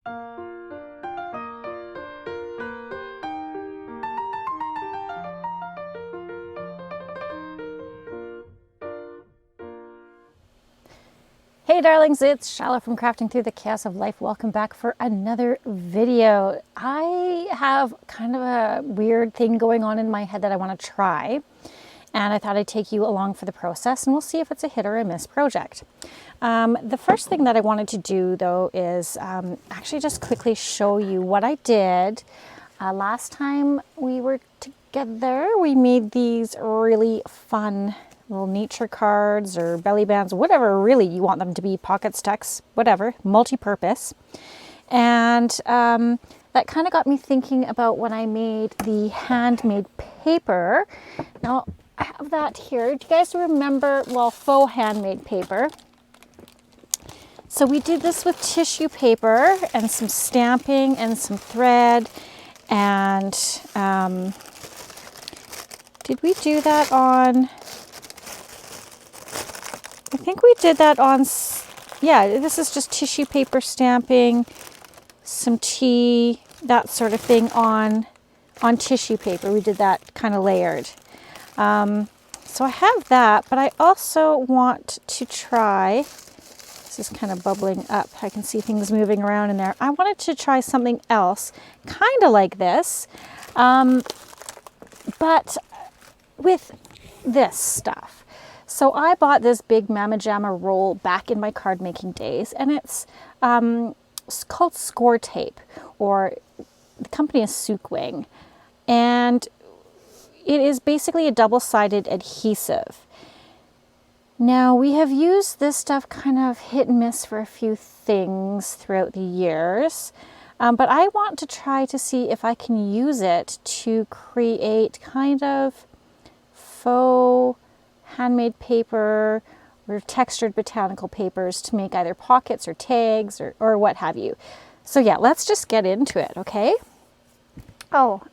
Hey darlings, it's Chala from Crafting Through the Chaos of Life. Welcome back for another video. I have kind of a weird thing going on in my head that I want to try, and I thought I'd take you along for the process and we'll see if it's a hit or a miss project. The first thing that I wanted to do though is actually just quickly show you what I did. Last time we were together, we made these really fun little nature cards or belly bands, whatever really you want them to be, pockets, tucks, whatever, multi-purpose. And that kind of got me thinking about when I made the handmade paper. Now I have that here. Do you guys remember, well, faux handmade paper? So we did this with tissue paper and some stamping and some thread. And did we do that on... I think we did that on, yeah, this is just tissue paper stamping, some tea, that sort of thing on tissue paper. We did that kind of layered. So I have that, but I also want to try, this is kind of bubbling up. I can see things moving around in there. I wanted to try something else, kind of like this, but with this stuff. So I bought this big Mama Jamma roll back in my card making days, and it's called Score Tape, or the company is Sukwing, and it is basically a double-sided adhesive. Now we have used this stuff kind of hit and miss for a few things throughout the years, but I want to try to see if I can use it to create kind of faux handmade paper or textured botanical papers to make either pockets or tags or what have you. So yeah, let's just get into it, okay? Oh,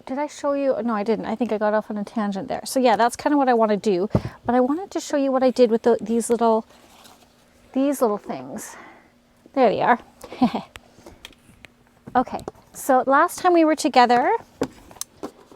did I show you? No, I didn't. I think I got off on a tangent there. So yeah, that's kind of what I want to do. But I wanted to show you what I did with these little things. There they are. Okay, so last time we were together,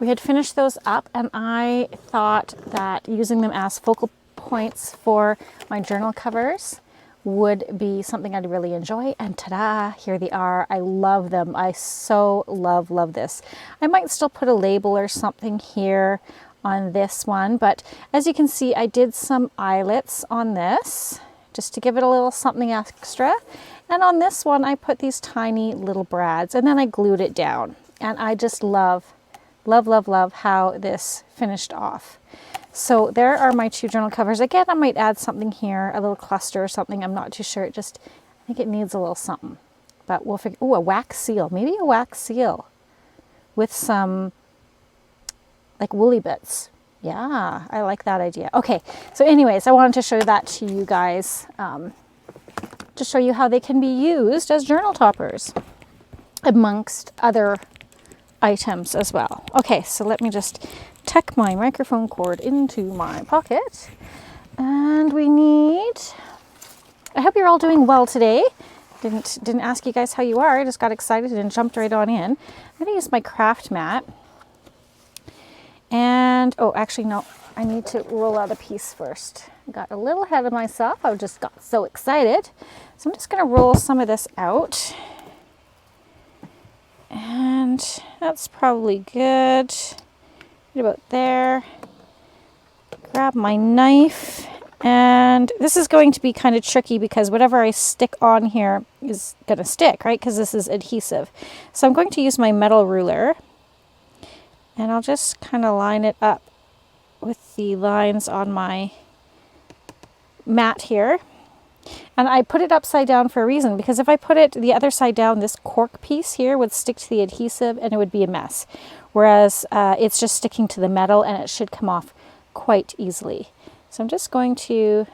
we had finished those up, and I thought that using them as focal points for my journal covers would be something I'd really enjoy. And ta-da, here they are. I love them. I so love this. I might still put a label or something here on this one, but as you can see, I did some eyelets on this just to give it a little something extra. And on this one, I put these tiny little brads, and then I glued it down. And I just love how this finished off. So there are my two journal covers. Again, I might add something here, a little cluster or something. I'm not too sure. I think it needs a little something, but we'll figure. Oh, a wax seal, maybe a wax seal with some like woolly bits. Yeah, I like that idea. Okay, so anyways, I wanted to show that to you guys to show you how they can be used as journal toppers amongst other items as well. Okay, so let me just tuck my microphone cord into my pocket, and we need, I hope you're all doing well today. Didn't ask you guys how you are. I just got excited and jumped right on in. I'm going to use my craft mat, and oh, actually no, I need to roll out a piece first. I got a little ahead of myself. I just got so excited. So I'm just going to roll some of this out. And that's probably good. Right about there. Grab my knife. And this is going to be kind of tricky because whatever I stick on here is going to stick, right? Because this is adhesive. So I'm going to use my metal ruler. And I'll just kind of line it up with the lines on my mat here. And I put it upside down for a reason, because if I put it the other side down, this cork piece here would stick to the adhesive and it would be a mess. Whereas it's just sticking to the metal and it should come off quite easily. So I'm just going to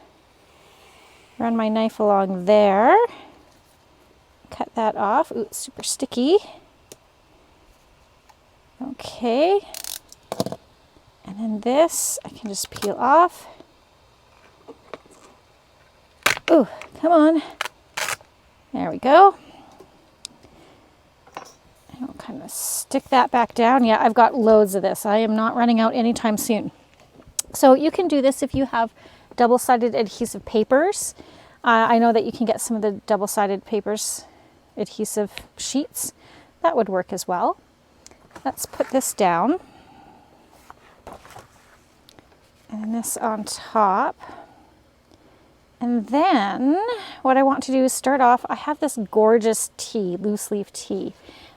run my knife along there, cut that off. Ooh, it's super sticky. Okay. And then this, I can just peel off. Ooh, come on. There we go. I'll kind of stick that back down. Yeah, I've got loads of this. I am not running out anytime soon. So you can do this if you have double-sided adhesive papers. I know that you can get some of the double-sided papers, adhesive sheets. That would work as well. Let's put this down. And this on top. And then what I want to do is start off, I have this gorgeous tea, loose leaf tea.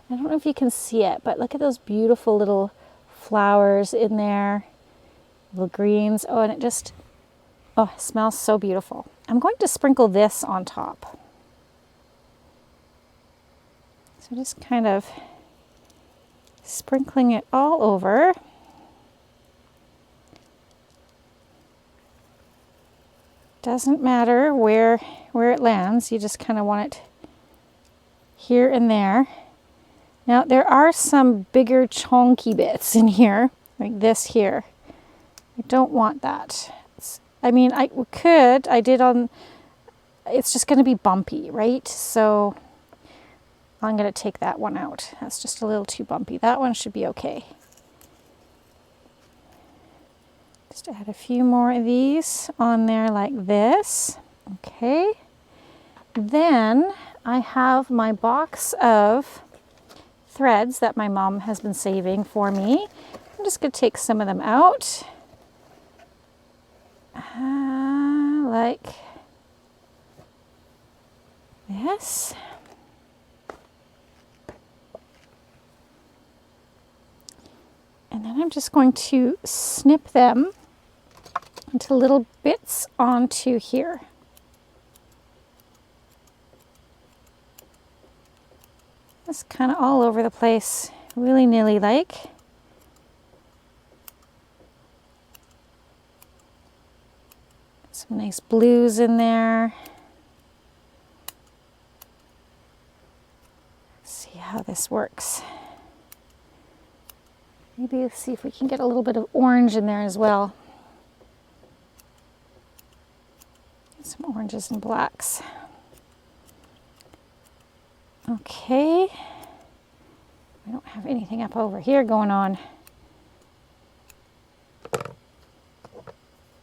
I don't know if you can see it, but look at those beautiful little flowers in there, little greens. Oh, and it just, oh, it smells so beautiful. I'm going to sprinkle this on top. So just kind of sprinkling it all over. Doesn't matter where it lands, you just kind of want it here and there. Now there are some bigger chunky bits in here, like this here. I don't want that. I mean, I did on, it's just going to be bumpy, right? So I'm going to take that one out. That's just a little too bumpy. That one should be okay. Just add a few more of these on there like this. Okay. Then I have my box of threads that my mom has been saving for me. I'm just going to take some of them out. Like this. And then I'm just going to snip them into little bits onto here. Just kind of all over the place, willy-nilly like. Some nice blues in there. Let's see how this works. Maybe let's see if we can get a little bit of orange in there as well. Some oranges and blacks. Okay. I don't have anything up over here going on.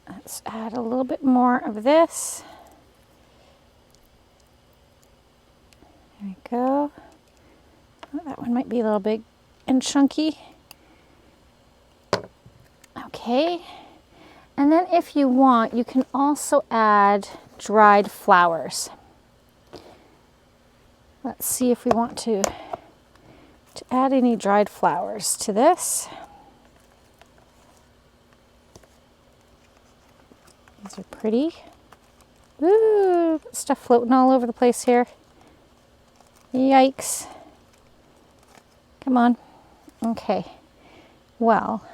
Let's add a little bit more of this. There we go. Oh, that one might be a little big and chunky. Okay. And then if you want, you can also add dried flowers. Let's see if we want to add any dried flowers to this. These are pretty. Ooh, stuff floating all over the place here. Yikes. Come on. Okay. Well,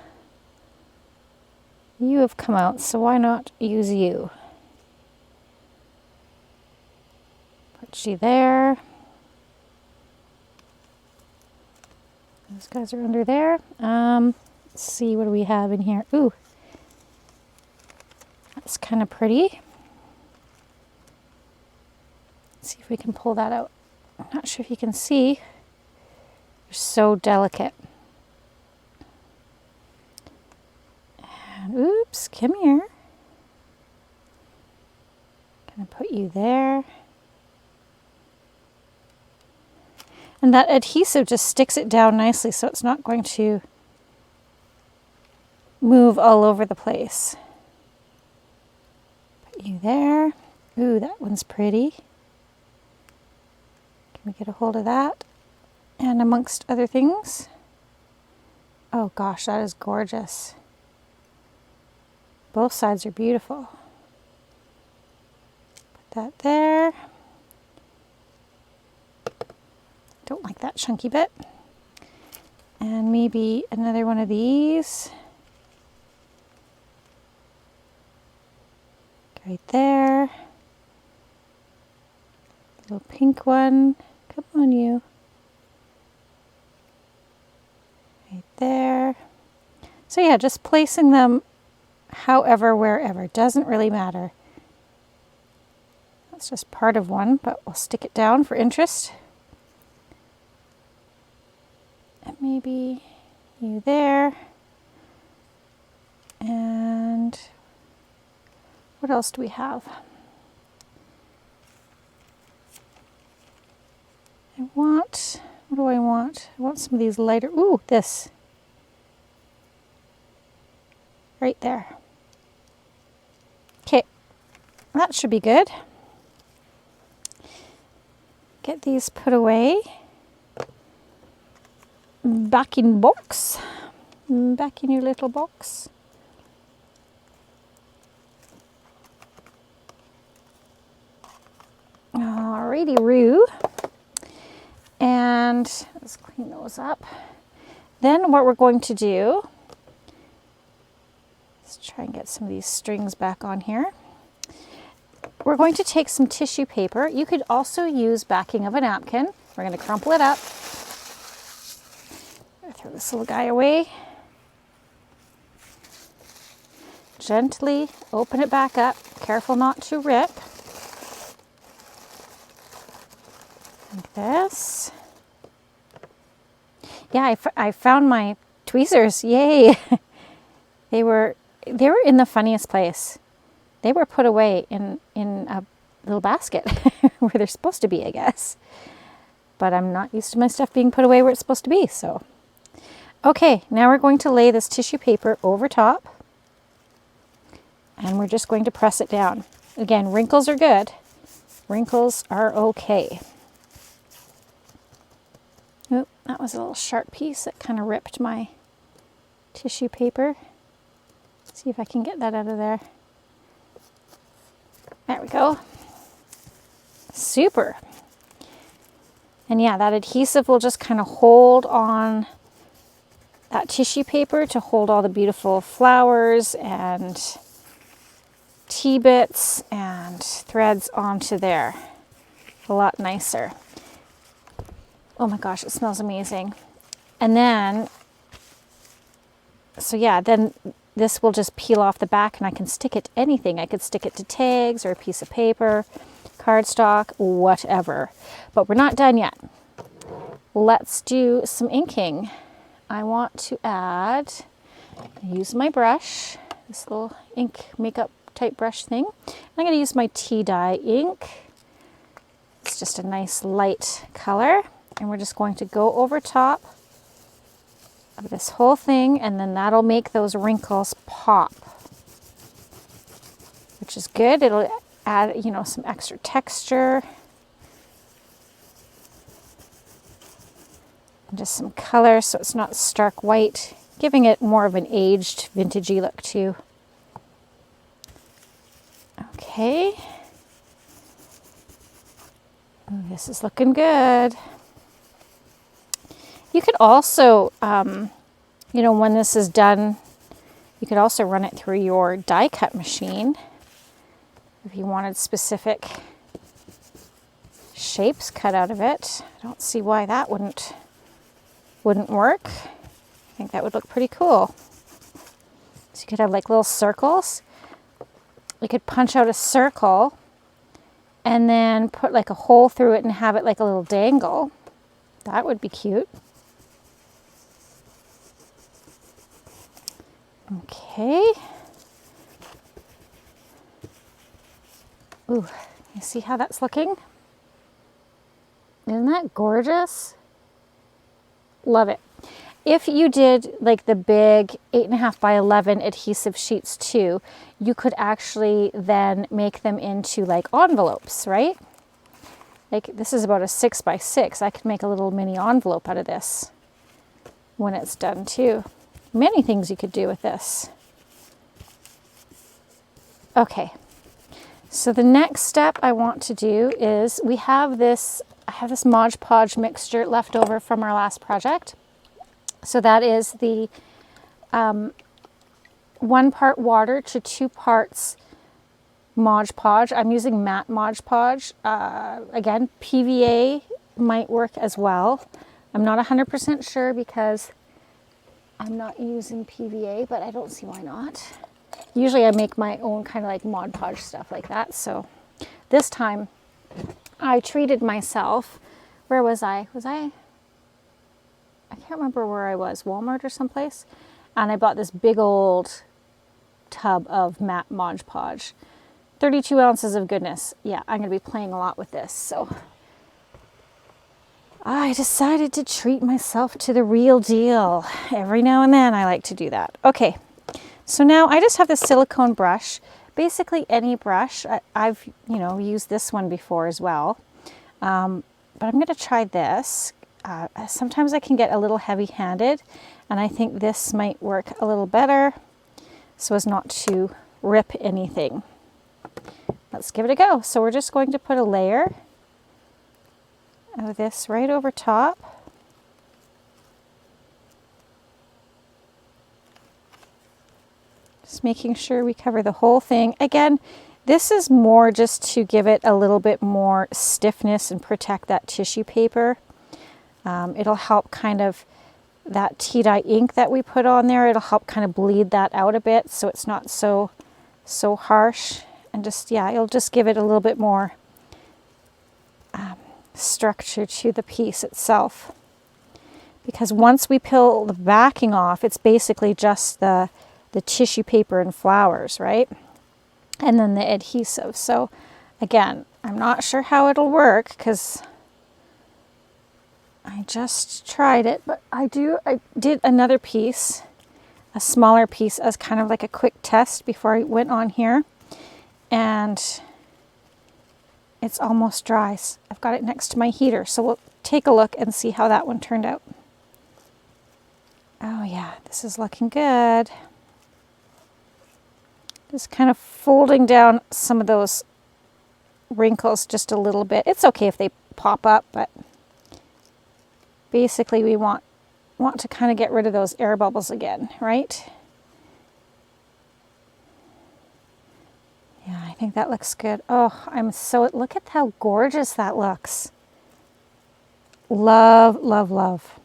you have come out, so why not use you? Put you there. Those guys are under there. Let's see, what do we have in here? Ooh, that's kind of pretty. Let's see if we can pull that out. I'm not sure if you can see. They're so delicate. And oops, come here. Gonna put you there. And that adhesive just sticks it down nicely, so it's not going to move all over the place. Put you there. Ooh, that one's pretty. Can we get a hold of that? And amongst other things. Oh gosh, that is gorgeous. Both sides are beautiful. Put that there. Don't like that chunky bit. And maybe another one of these. Right there. Little pink one. Come on, you. Right there. So yeah, just placing them however, wherever. Doesn't really matter. That's just part of one, but we'll stick it down for interest. maybe you there. And what else do we have? What do I want? I want some of these lighter, ooh, this. Right there. Okay, that should be good. Get these put away. Back in box. Back in your little box. Alrighty, Roo. And let's clean those up. Then what we're going to do, let's try and get some of these strings back on here. We're going to take some tissue paper. You could also use backing of a napkin. We're going to crumple it up. Throw this little guy away. Gently open it back up. Careful not to rip. Like this. Yeah, I found my tweezers. Yay! They were in the funniest place. They were put away in a little basket where they're supposed to be, I guess. But I'm not used to my stuff being put away where it's supposed to be, so. Okay, now we're going to lay this tissue paper over top. And we're just going to press it down. Again, wrinkles are good. Wrinkles are okay. Oop, that was a little sharp piece that kind of ripped my tissue paper. Let's see if I can get that out of there. There we go. Super. And yeah, that adhesive will just kind of hold on that tissue paper to hold all the beautiful flowers and tea bits and threads onto there. A lot nicer. Oh my gosh, it smells amazing. And then, so yeah, then this will just peel off the back and I can stick it to anything. I could stick it to tags or a piece of paper, cardstock, whatever. But we're not done yet. Let's do some inking. I want to add, use my brush, this little ink makeup type brush thing. I'm going to use my tea dye ink. It's just a nice light color. And we're just going to go over top of this whole thing, and then that'll make those wrinkles pop, which is good. It'll add, you know, some extra texture and just some color so it's not stark white, giving it more of an aged, vintagey look too. Okay. Ooh, this is looking good. You could also, you know, when this is done, you could also run it through your die cut machine if you wanted specific shapes cut out of it. I don't see why that wouldn't work. I think that would look pretty cool. So you could have like little circles. You could punch out a circle and then put like a hole through it and have it like a little dangle. That would be cute. Okay. Ooh, you see how that's looking? Isn't that gorgeous? Love it. If you did like the big 8.5 by 11 adhesive sheets too, you could actually then make them into like envelopes, right? Like this is about a 6 by 6. I could make a little mini envelope out of this when it's done too. Many things you could do with this. Okay, so the next step I want to do is I have this Mod Podge mixture left over from our last project. So that is the 1 part water to 2 parts Mod Podge. I'm using matte Mod Podge. Again, PVA might work as well. I'm not 100% sure because I'm not using PVA, but I don't see why not. Usually I make my own kind of like Mod Podge stuff like that. So this time I treated myself. Where was I? I can't can't remember where I was, Walmart or someplace. And I bought this big old tub of matte Mod Podge. 32 ounces of goodness. Yeah, I'm going to be playing a lot with this. So I decided to treat myself to the real deal. Every now and then I like to do that. Okay, so now I just have this silicone brush. Basically any brush. I've, used this one before as well. But I'm going to try this. Sometimes I can get a little heavy-handed, and I think this might work a little better so as not to rip anything. Let's give it a go. So we're just going to put a layer of this right over top. Just making sure we cover the whole thing. Again, this is more just to give it a little bit more stiffness and protect that tissue paper. It'll help kind of that tea dye ink that we put on there. It'll help kind of bleed that out a bit so it's not so harsh. And just, yeah, it'll just give it a little bit more structure to the piece itself. Because once we peel the backing off, it's basically just the tissue paper and flowers, right? And then the adhesive. So again, I'm not sure how it'll work because I just tried it, but I did another piece, a smaller piece, as kind of like a quick test before I went on here. And it's almost dry. I've got it next to my heater, so we'll take a look and see how that one turned out. Oh yeah, this is looking good. Just kind of folding down some of those wrinkles just a little bit. It's okay if they pop up, but basically we want to kind of get rid of those air bubbles again, right? Yeah, I think that looks good. Oh, look at how gorgeous that looks. Love, love, love.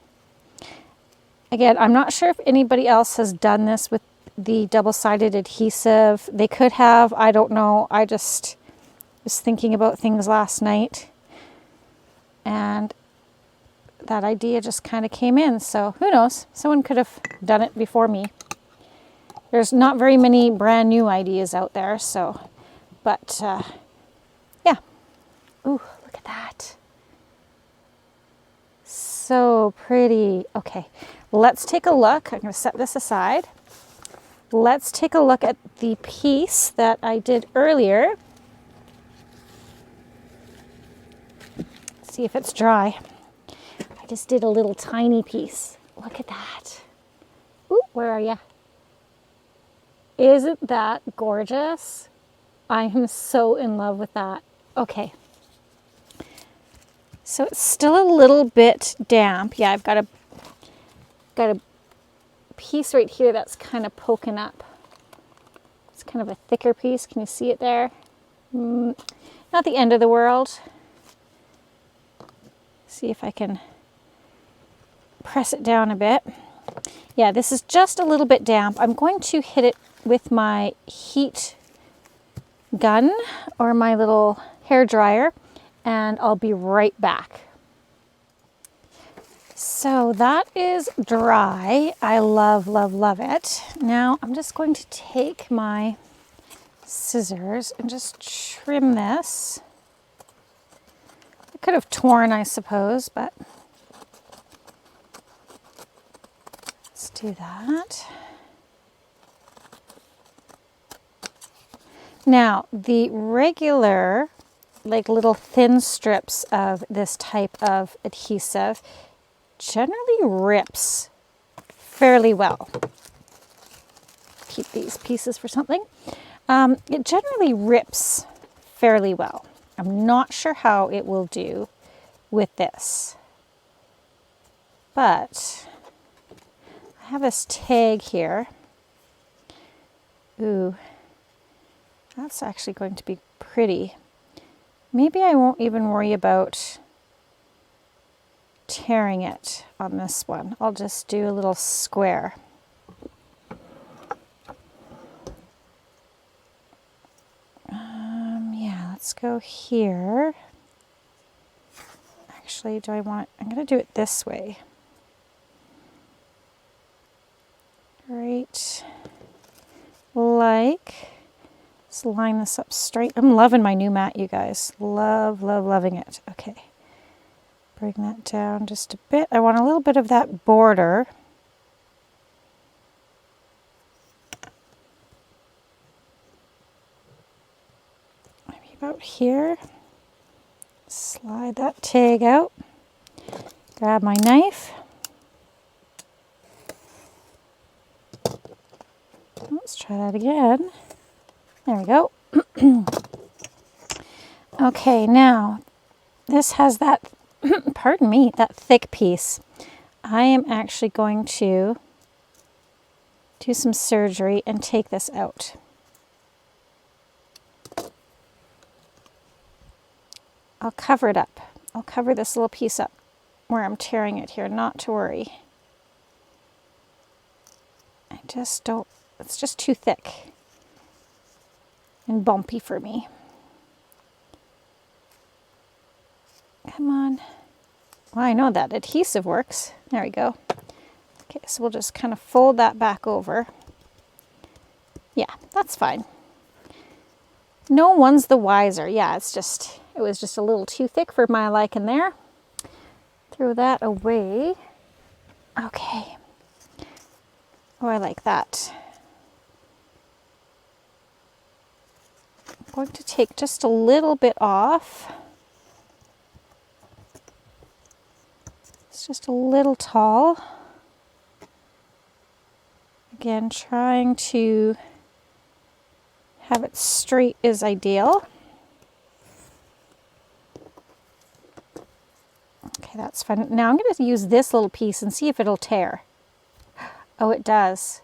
Again, I'm not sure if anybody else has done this with the double-sided adhesive. They could have, I don't know. I just was thinking about things last night and that idea just kind of came in. So who knows? Someone could have done it before me. There's not very many brand new ideas out there, so, but yeah. Ooh, look at that. So pretty. Okay, let's take a look. I'm going to set this aside. Let's take a look at the piece that I did earlier. See if it's dry. I just did a little tiny piece. Look at that. Ooh, where are you? Isn't that gorgeous? I am so in love with that. Okay. So it's still a little bit damp. Yeah, I've got a piece right here that's kind of poking up. It's kind of a thicker piece. Can you see it there? Not the end of the world. See if I can press it down a bit. Yeah, this is just a little bit damp. I'm going to hit it with my heat gun or my little hair dryer, and I'll be right back. So that is dry. I love, love, love it. Now I'm just going to take my scissors and just trim this. I could have torn, I suppose, but let's do that. Now, the regular, like little thin strips of this type of adhesive generally rips fairly well. Keep these pieces for something. It generally rips fairly well. I'm not sure how it will do with this, but I have this tag here. Ooh. That's actually going to be pretty. Maybe I won't even worry about tearing it on this one. I'll just do a little square. Yeah, let's go here. Actually, I'm going to do it this way. like. Let's line this up straight. I'm loving my new mat, you guys. Loving it. Okay. Bring that down just a bit. I want a little bit of that border. Maybe about here. Slide that tag out. Grab my knife. Let's try that again. There we go. Okay, now this has that, pardon me, that thick piece. I am actually going to do some surgery and take this out. I'll cover it up. I'll cover this little piece up where I'm tearing it here, not to worry. I just don't, it's just too thick and bumpy for me. Come on. Well, I know that adhesive works. There we go. Okay, so we'll just kind of fold that back over. Yeah, that's fine. No one's the wiser. Yeah, it was just a little too thick for my liking there. Throw that away. Okay. Oh, I like that. I'm going to take just a little bit off. It's just a little tall. Again, trying to have it straight is ideal. Okay, that's fine. Now I'm going to use this little piece and see if it'll tear. Oh, it does.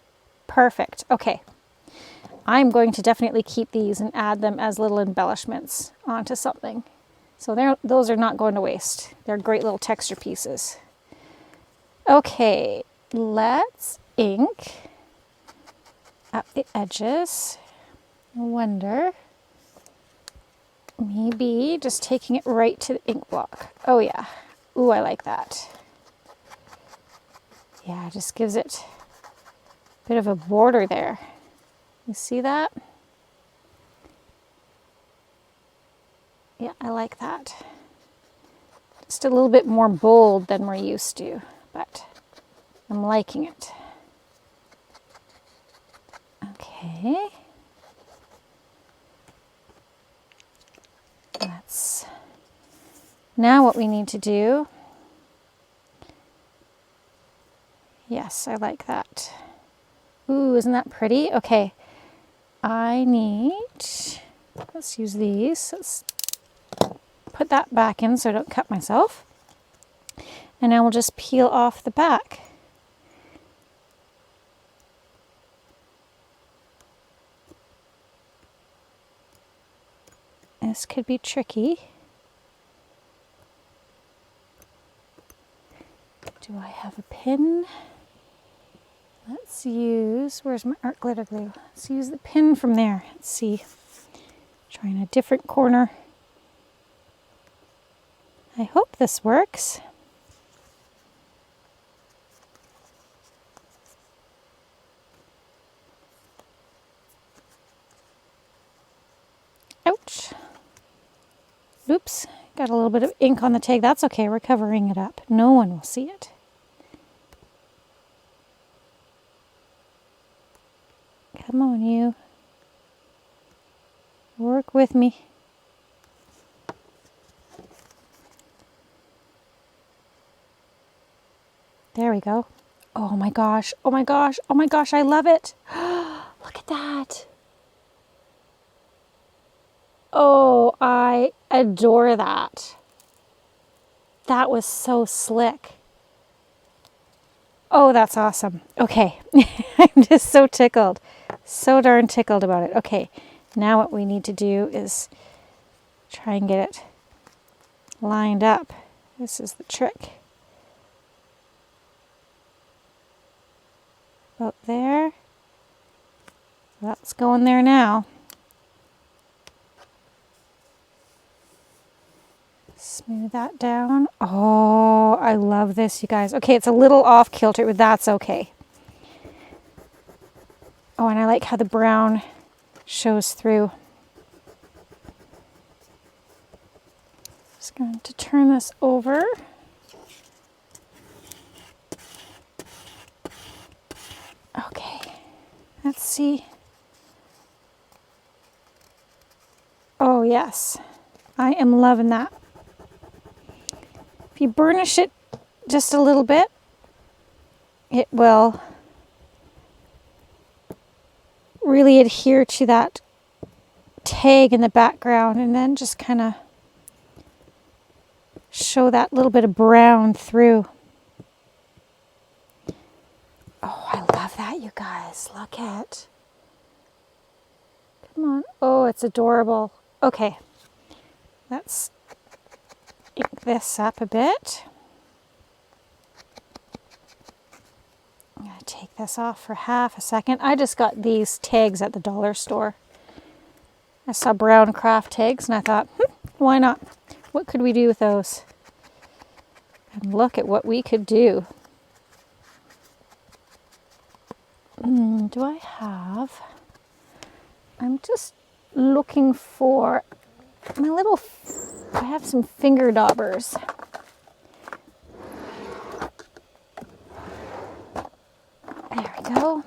Perfect. Okay. I'm going to definitely keep these and add them as little embellishments onto something. So those are not going to waste. They're great little texture pieces. Okay, let's ink up the edges. I wonder, maybe just taking it right to the ink block. Oh yeah. Ooh, I like that. Yeah, it just gives it a bit of a border there. You see that? Yeah, I like that. Just a little bit more bold than we're used to, but I'm liking it. Okay. Now what we need to do, yes, I like that. Ooh, isn't that pretty? Okay, let's use these. Let's put that back in so I don't cut myself. And now we'll just peel off the back. This could be tricky. Do I have a pin? Let's use, where's my art glitter glue? Let's use the pin from there. Let's see. Trying a different corner. I hope this works. Ouch. Oops, got a little bit of ink on the tag. That's okay, we're covering it up. No one will see it. Come on, you. Work with me. There we go. Oh my gosh, oh my gosh, oh my gosh, I love it. Look at that. Oh, I adore that. That was so slick. Oh, that's awesome. Okay, I'm just so tickled. So darn tickled about it. Okay, now what we need to do is try and get it lined up. This is the trick. About there. That's going there now. Smooth that down. Oh, I love this, you guys. Okay, it's a little off kilter, but that's okay. Oh, and I like how the brown shows through. Just going to turn this over. Okay, let's see. Oh yes, I am loving that. If you burnish it just a little bit, it will really adhere to that tag in the background, and then just kind of show that little bit of brown through. Oh, I love that, you guys. Look at. Come on. Oh, it's adorable. Okay, let's ink this up a bit. I'm going to take this off for half a second. I just got these tags at the dollar store. I saw brown craft tags and I thought, why not? What could we do with those? And look at what we could do. Do I have... I'm just looking for my little... I have some finger daubers. There we go.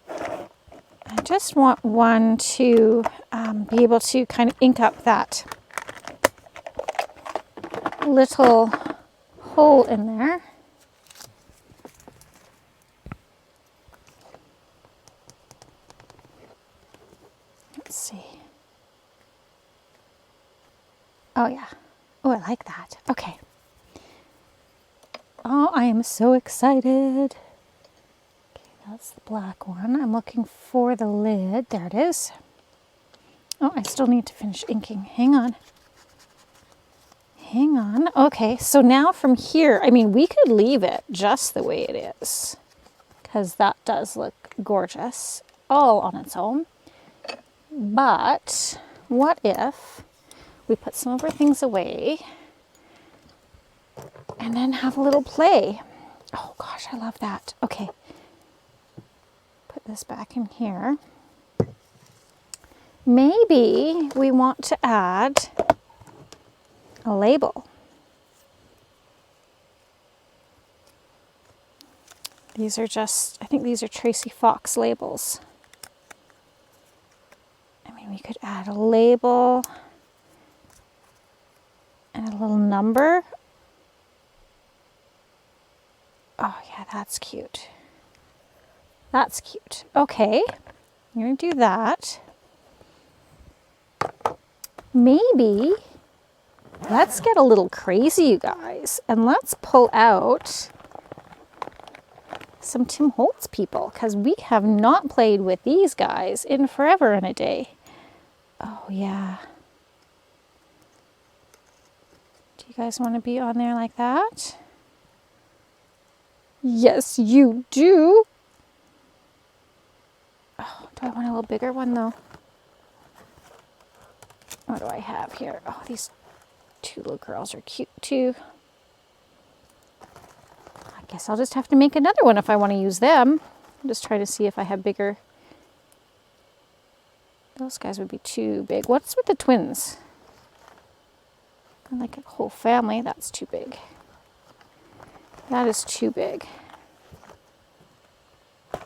I just want one to be able to kind of ink up that little hole in there. Let's see. Oh yeah. Oh, I like that. Okay. Oh, I am so excited. Okay, that's the black one. I'm looking for the lid. There it is. Oh, I still need to finish inking. Hang on. Hang on. Okay, so now from here, I mean, we could leave it just the way it is, because that does look gorgeous all on its own. But what if we put some of our things away and then have a little play? Oh gosh, I love that. Okay, put this back in here. Maybe we want to add a label. These are just, I think these are Tracy Fox labels. I mean, we could add a label and a little number. Oh yeah, that's cute. That's cute. Okay, I'm gonna do that. Maybe let's get a little crazy, you guys, and let's pull out some Tim Holtz people, because we have not played with these guys in forever and a day. Oh yeah. Do you guys want to be on there like that? Yes, you do. Oh, do I want a little bigger one though? What do I have here? Oh, these two little girls are cute too. I guess I'll just have to make another one if I want to use them. I'm just trying to see if I have bigger. Those guys would be too big. What's with the twins? Like a whole family, that's too big. That is too big. I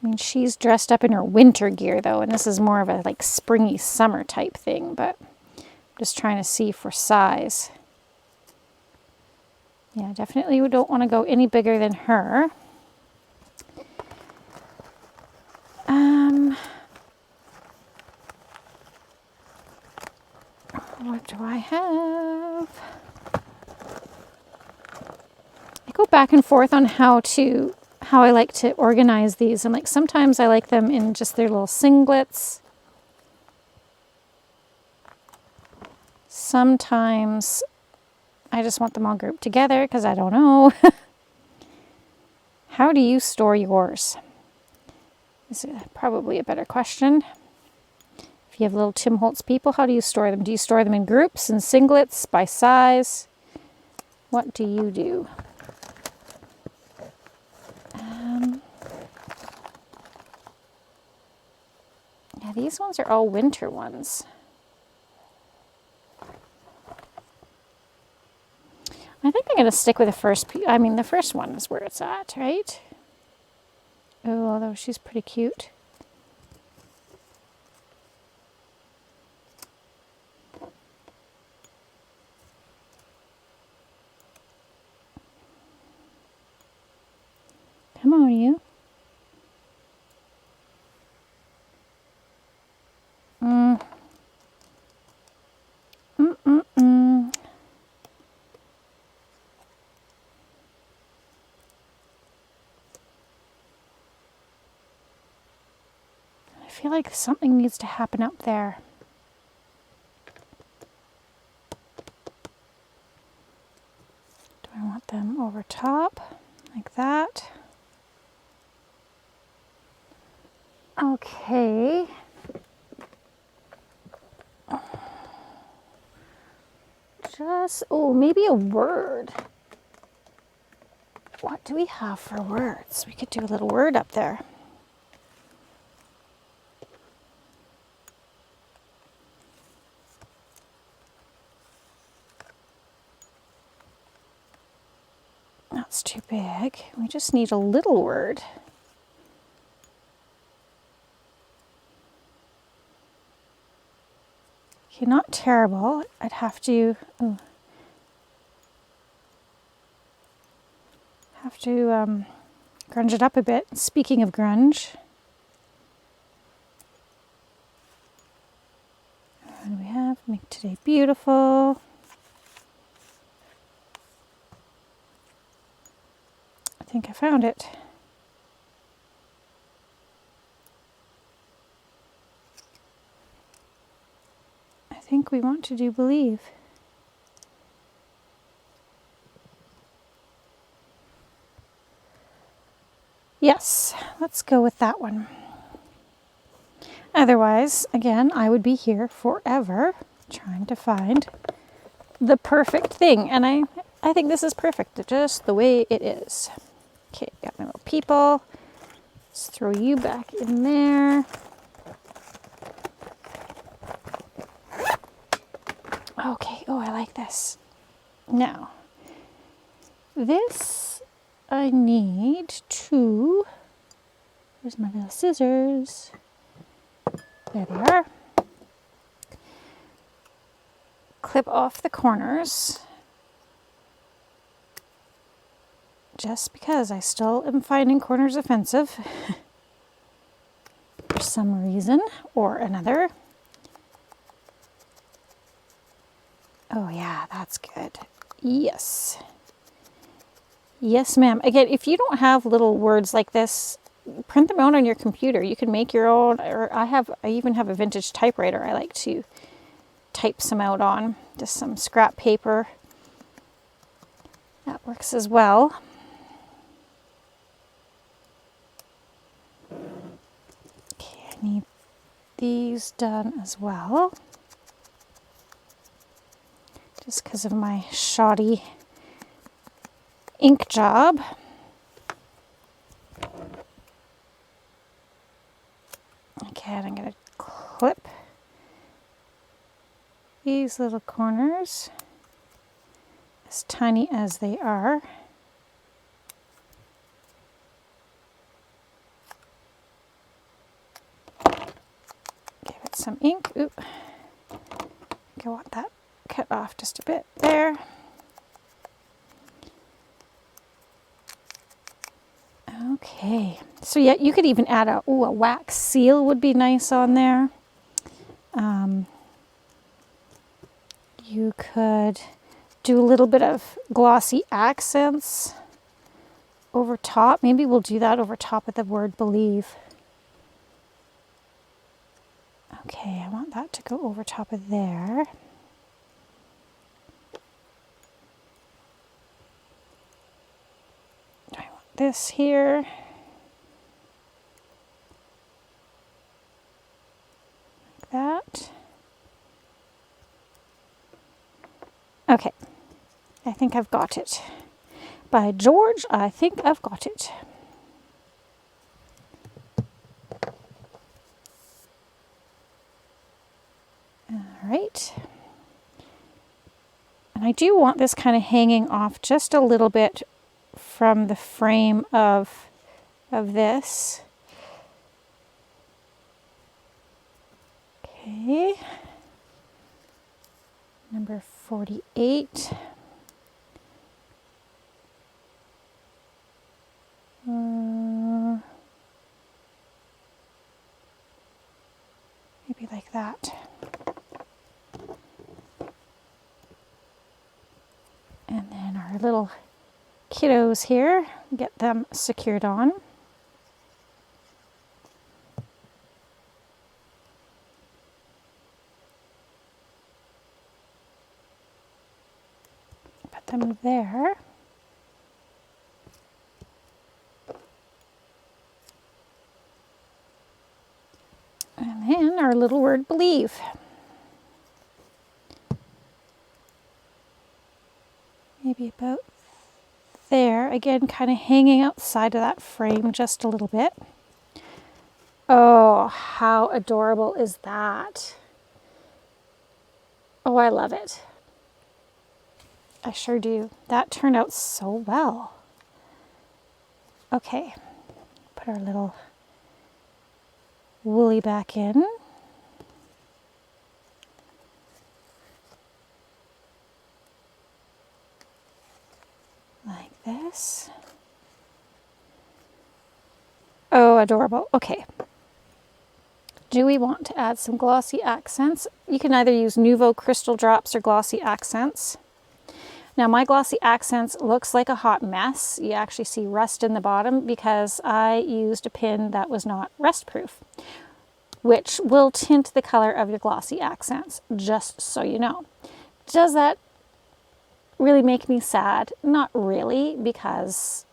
mean, she's dressed up in her winter gear though, and this is more of a like springy summer type thing, but I'm just trying to see for size. Yeah, definitely we don't want to go any bigger than her. What do I have? I go back and forth on how I like to organize these, and like sometimes I like them in just their little singlets. Sometimes I just want them all grouped together because I don't know. How do you store yours? This is probably a better question. If you have little Tim Holtz people, how do you store them? Do you store them in groups and singlets by size? What do you do? these ones are all winter ones. I think I'm going to stick with the first, the first one is where it's at, right? Oh, although she's pretty cute. Come on, you. I feel like something needs to happen up there. Do I want them over top like that? Okay. Maybe a word. What do we have for words? We could do a little word up there. That's too big. We just need a little word. Okay, not terrible. I'd have to grunge it up a bit. Speaking of grunge, what do we have? Make today beautiful. I think I found it. I think we want to do believe. Yes, let's go with that one. Otherwise, again, I would be here forever trying to find the perfect thing. And I think this is perfect, just the way it is. Okay, got my little people. Let's throw you back in there. Okay, oh, I like this. Now, this I need to, where's my little scissors? There they are. Clip off the corners, just because I still am finding corners offensive for some reason or another. Oh yeah, that's good. Yes. Yes, ma'am. Again, if you don't have little words like this, print them out on your computer. You can make your own, or I even have a vintage typewriter I like to type some out on. Just some scrap paper. That works as well. Okay, I need these done as well. Just because of my shoddy ink job. Okay, and I'm going to clip these little corners, as tiny as they are. Give it some ink. Oop. I want that cut off just a bit there. Okay, so yeah, you could even add a wax seal would be nice on there. You could do a little bit of glossy accents over top. Maybe we'll do that over top of the word believe. Okay, I want that to go over top of there. I want this here. Like that. Okay, I think I've got it. By George, I think I've got it. And I do want this kind of hanging off just a little bit from the frame of this. Okay. Number 48. Maybe like that. And then our little kiddos here, get them secured on. Put them there. And then our little word believe. Maybe about there. Again, kind of hanging outside of that frame just a little bit. Oh, how adorable is that? Oh, I love it. I sure do. That turned out so well. Okay, put our little woolly back in. Like this. Oh, adorable. Okay. Do we want to add some glossy accents? You can either use Nuvo crystal drops or glossy accents. Now my glossy accents looks like a hot mess. You actually see rust in the bottom because I used a pin that was not rust proof, which will tint the color of your glossy accents, just so you know. Does that really make me sad? Not really, because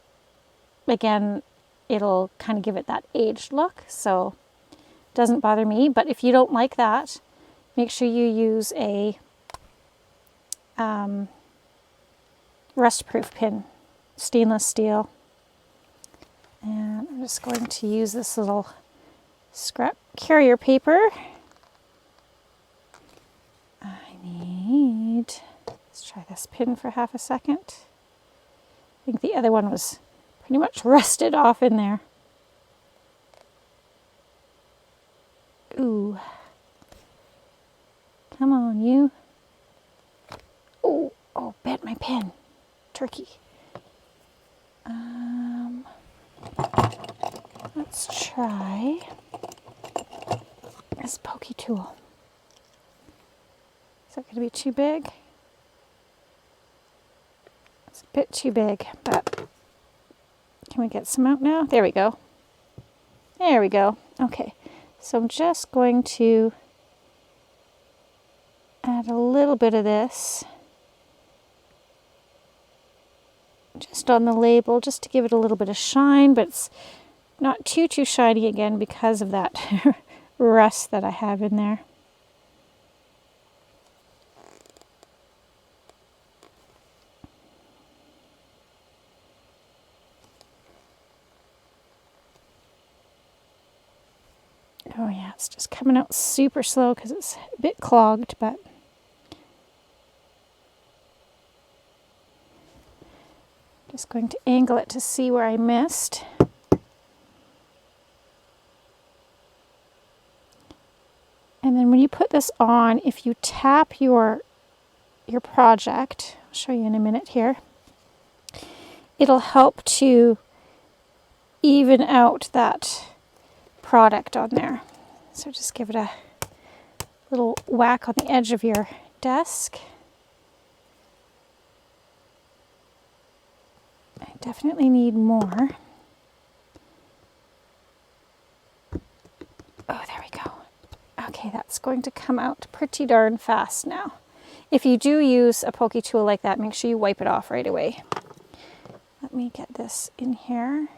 again, it'll kind of give it that aged look, so it doesn't bother me. But if you don't like that, make sure you use a rust proof pin, stainless steel. And I'm just going to use this little scrap carrier paper. Let's try this pin for half a second. I think the other one was pretty much rusted off in there. Ooh. Come on, you. Oh, bent my pen. Turkey. Let's try this pokey tool. Is that going to be too big? It's a bit too big, but can we get some out now? There we go. There we go. Okay, so I'm just going to add a little bit of this just on the label, just to give it a little bit of shine, but it's not too shiny again because of that rust that I have in there. Oh yeah, it's just coming out super slow because it's a bit clogged, but just going to angle it to see where I missed. And then when you put this on, if you tap your project, I'll show you in a minute here, it'll help to even out that product on there. So just give it a little whack on the edge of your desk. I definitely need more. Oh, there we go. Okay, that's going to come out pretty darn fast now. If you do use a pokey tool like that, make sure you wipe it off right away. Let me get this in here.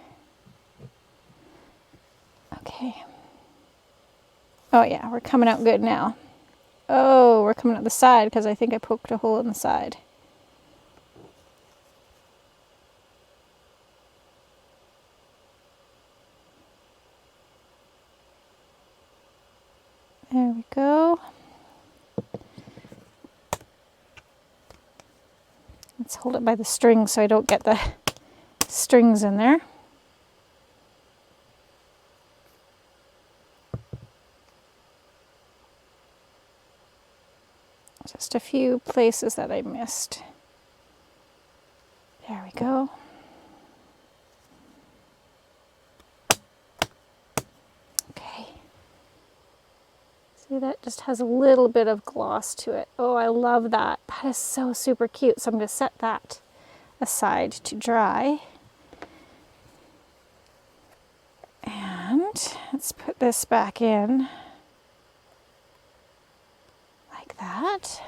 Okay. Oh yeah, we're coming out good now. Oh, we're coming out the side because I think I poked a hole in the side. There we go. Let's hold it by the string so I don't get the strings in there. Just a few places that I missed. There we go. Okay. See, that just has a little bit of gloss to it. Oh, I love that. That is so super cute. So I'm going to set that aside to dry. And let's put this back in like that.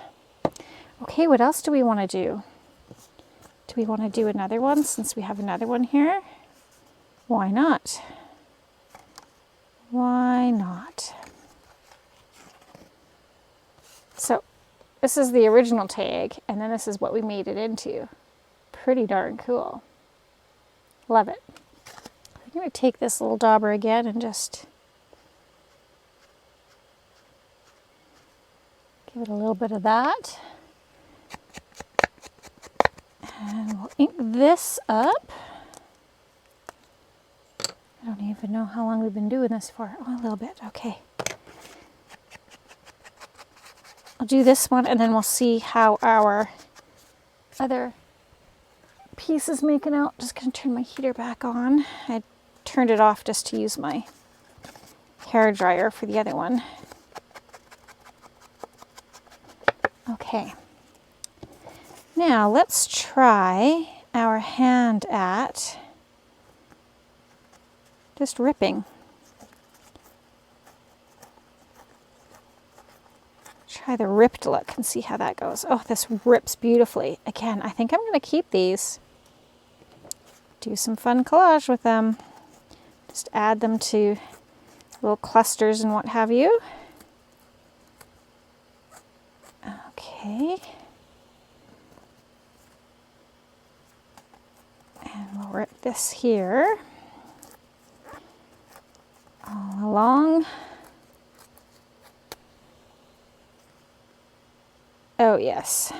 Okay, what else do we want to do? Do we want to do another one since we have another one here? Why not? Why not? So this is the original tag, and then this is what we made it into. Pretty darn cool. Love it. I'm going to take this little dauber again and just give it a little bit of that. And we'll ink this up. I don't even know how long we've been doing this for. Oh, a little bit. Okay. I'll do this one and then we'll see how our other piece is making out. Just going to turn my heater back on. I turned it off just to use my hair dryer for the other one. Okay. Now let's try our hand at just ripping. Try the ripped look and see how that goes. Oh, this rips beautifully. Again, I think I'm going to keep these. Do some fun collage with them. Just add them to little clusters and what have you. Okay. And we'll rip this here all along. Oh yes.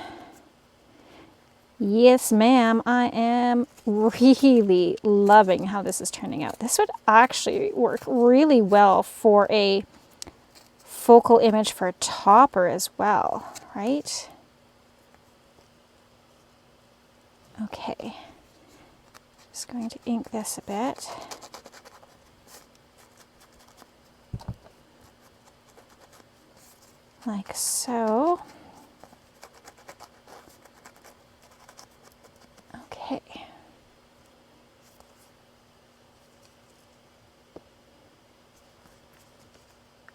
Yes, ma'am. I am really loving how this is turning out. This would actually work really well for a focal image for a topper as well, right? Okay. Just going to ink this a bit. Like so. Okay.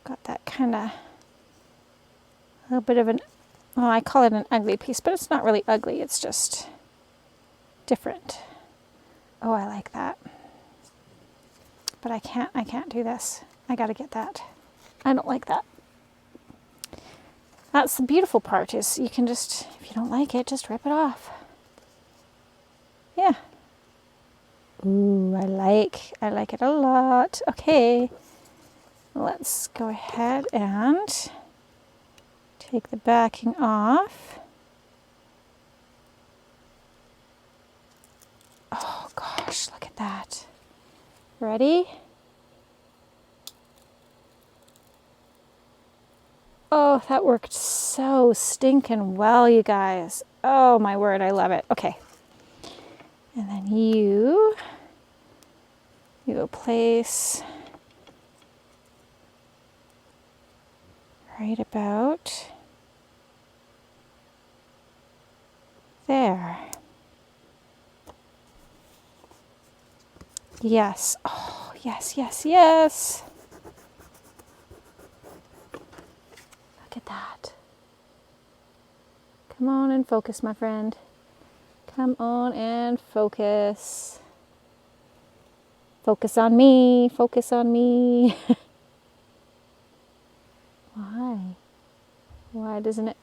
Got that kind of a little bit of an, well, I call it an ugly piece, but it's not really ugly, it's just different. Oh, I like that. But I can't do this. I gotta get that. I don't like that. That's the beautiful part, is you can just, if you don't like it, just rip it off. Yeah. Ooh, I like it a lot. Okay. Let's go ahead and take the backing off. Oh gosh, look at that. Ready? Oh, that worked so stinking well, you guys. Oh my word, I love it. Okay. And then you go place right about there. Yes. Oh, yes, yes, yes. Look at that. Come on and focus, my friend. Come on and focus. Focus on me. Focus on me. Why? Why doesn't it?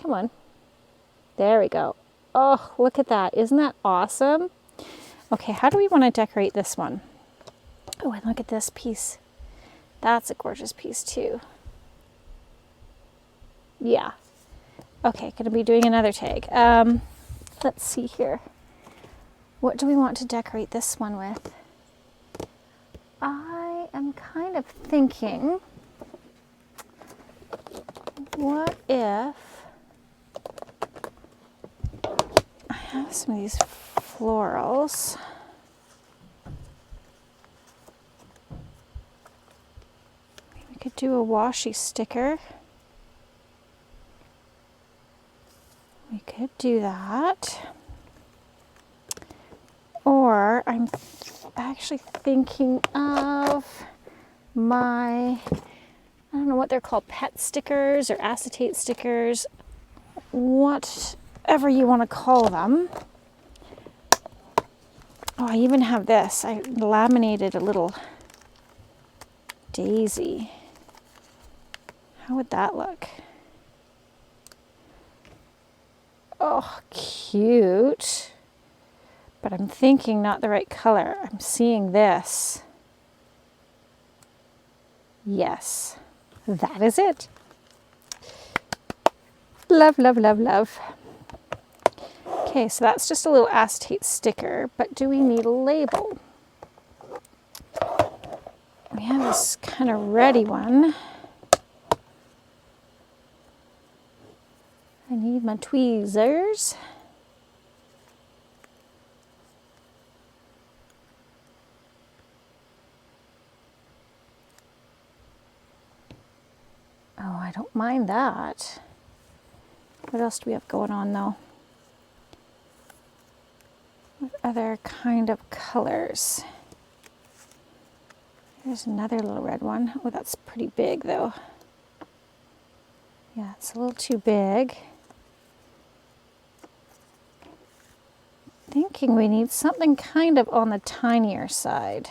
Come on. There we go. Oh, look at that. Isn't that awesome? Okay, how do we want to decorate this one? Oh, and look at this piece. That's a gorgeous piece too. Yeah. Okay, gonna be doing another tag. Let's see here. What do we want to decorate this one with? I am kind of thinking, what if I have some of these florals? Maybe we could do a washi sticker. We could do that. Or I'm actually thinking of my, I don't know what they're called, pet stickers or acetate stickers, whatever you want to call them. Oh, I even have this. I laminated a little daisy. How would that look? Oh, cute. But I'm thinking not the right color. I'm seeing this. Yes, that is it. Love, love, love, love. Okay, so that's just a little acetate sticker, but do we need a label? We have this kind of ready one. I need my tweezers. Oh, I don't mind that. What else do we have going on though? What other kind of colors? There's another little red one. Oh, that's pretty big though. Yeah, it's a little too big. Thinking we need something kind of on the tinier side.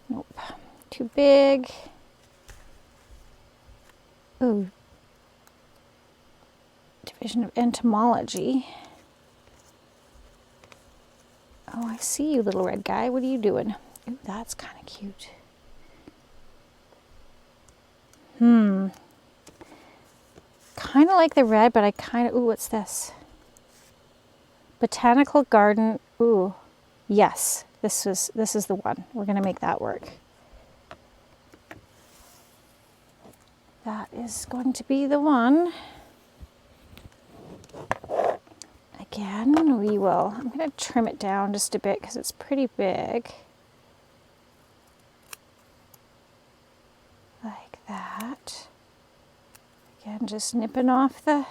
Nope, too big. Ooh, Division of Entomology. Oh, I see you, little red guy. What are you doing? Ooh, that's kind of cute. Kind of like the red, but I kind of, ooh, what's this? Botanical Garden. Ooh, yes, this is the one. We're gonna make that work. That is going to be the one. Again, we will, I'm going to trim it down just a bit because it's pretty big. Like that. Again, just nipping off the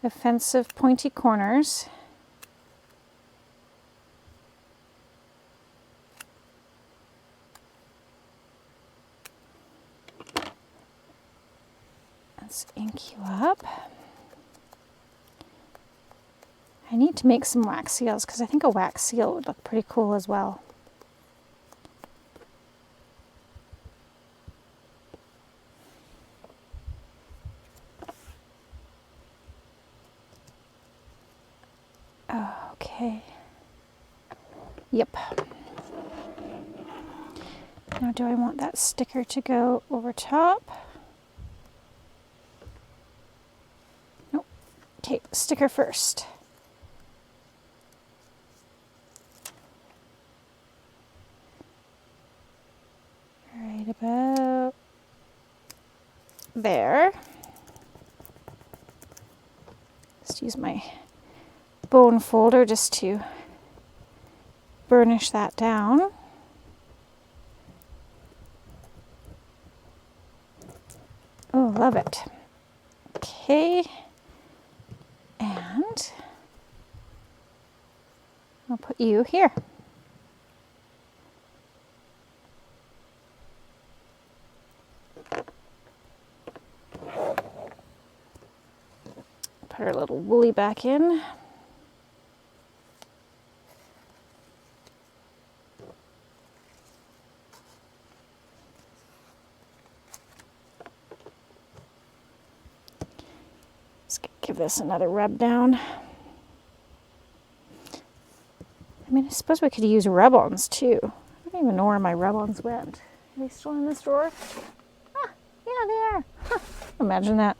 offensive pointy corners. Let's ink you up. I need to make some wax seals because I think a wax seal would look pretty cool as well. Okay. Yep. Now do I want that sticker to go over top? Nope. Okay, sticker first. Right about there. Just use my bone folder just to burnish that down. Oh, love it. Okay. And I'll put you here. Put our little woolly back in. Let's give this another rub down. I mean, I suppose we could use rub-ons too. I don't even know where my rub-ons went. Are they still in this drawer? Ah, yeah, they are. Huh. Imagine that.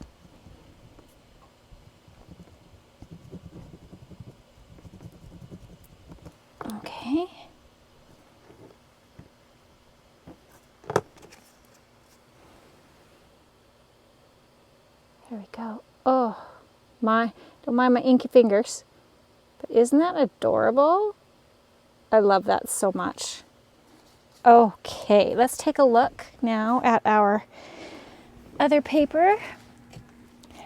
Okay. There we go. Oh, don't mind my inky fingers. But isn't that adorable? I love that so much. Okay, let's take a look now at our other paper.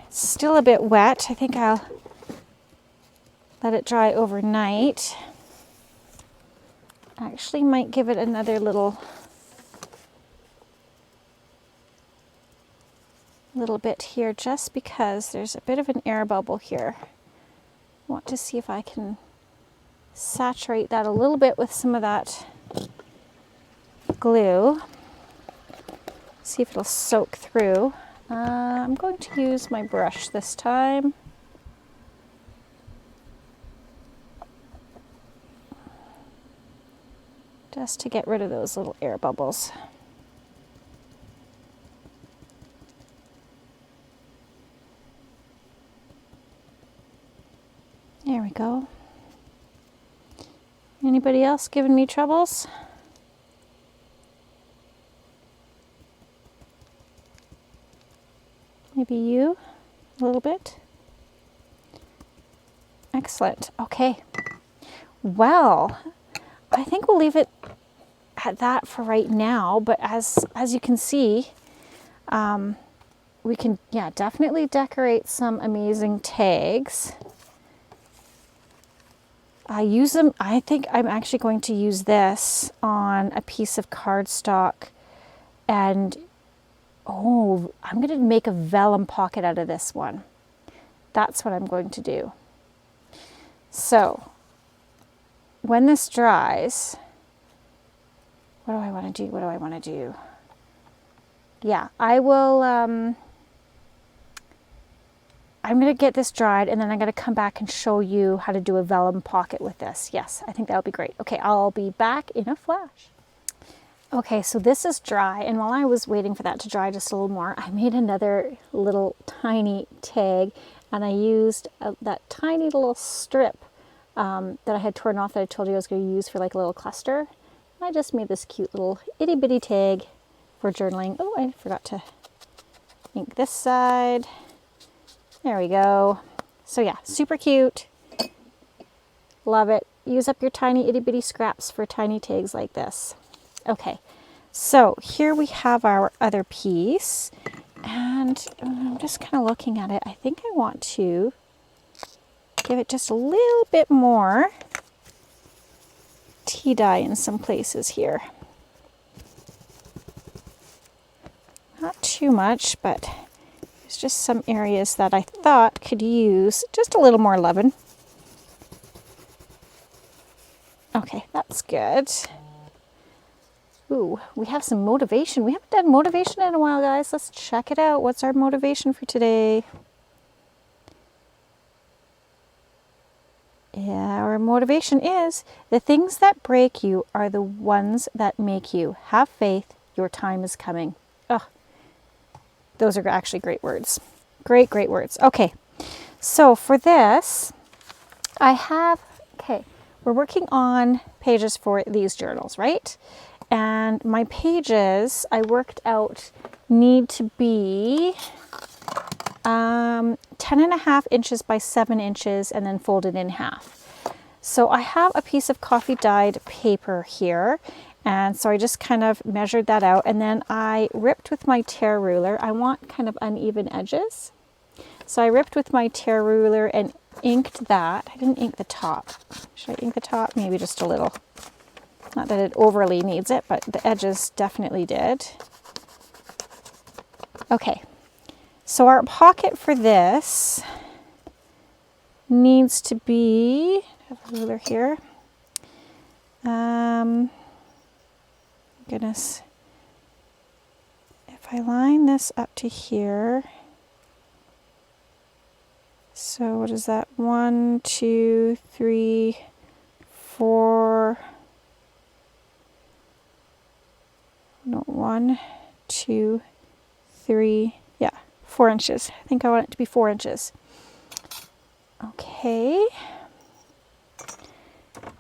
It's still a bit wet. I think I'll let it dry overnight. Actually might give it another little bit here just because there's a bit of an air bubble here. I want to see if I can saturate that a little bit with some of that glue. See if it'll soak through. I'm going to use my brush this time. Just to get rid of those little air bubbles. There we go. Anybody else giving me troubles? Maybe you, a little bit. Excellent. Okay. Well, I think we'll leave it at that for right now. But as you can see, we can definitely decorate some amazing tags. I use them. I think I'm actually going to use this on a piece of cardstock, and I'm going to make a vellum pocket out of this one. That's what I'm going to do. So when this dries, what do I want to do? Yeah, I will, I'm going to get this dried and then I'm going to come back and show you how to do a vellum pocket with this. Yes, I think that would be great. Okay, I'll be back in a flash. Okay, so this is dry, and while I was waiting for that to dry just a little more, I made another little tiny tag, and I used that tiny little strip that I had torn off that I told you I was going to use for like a little cluster. I just made this cute little itty bitty tag for journaling. Oh, I forgot to ink this side. There we go. So yeah, super cute. Love it. Use up your tiny itty bitty scraps for tiny tags like this. Okay, so here we have our other piece, and I'm just kind of looking at it. I think I want to give it just a little bit more tea dye in some places here. Not too much, but there's just some areas that I thought could use just a little more loving. Okay, that's good. Ooh, we have some motivation. We haven't done motivation in a while, guys. Let's check it out. What's our motivation for today? Yeah, our motivation is the things that break you are the ones that make you. Have faith. Your time is coming. Oh, those are actually great words. Great, great words. Okay, so for this, we're working on pages for these journals, right? And my pages, I worked out, need to be 10.5 inches by 7 inches and then folded in half. So I have a piece of coffee dyed paper here. And so I just kind of measured that out, and then I ripped with my tear ruler. I want kind of uneven edges. So I ripped with my tear ruler and inked that. I didn't ink the top. Should I ink the top? Maybe just a little. Not that it overly needs it, but the edges definitely did. Okay, so our pocket for this needs to be, I have a ruler here. Goodness. If I line this up to here, so what is that? 1, 2, 3, 4. No, 1, 2, 3, yeah, 4 inches. I think I want it to be 4 inches. Okay.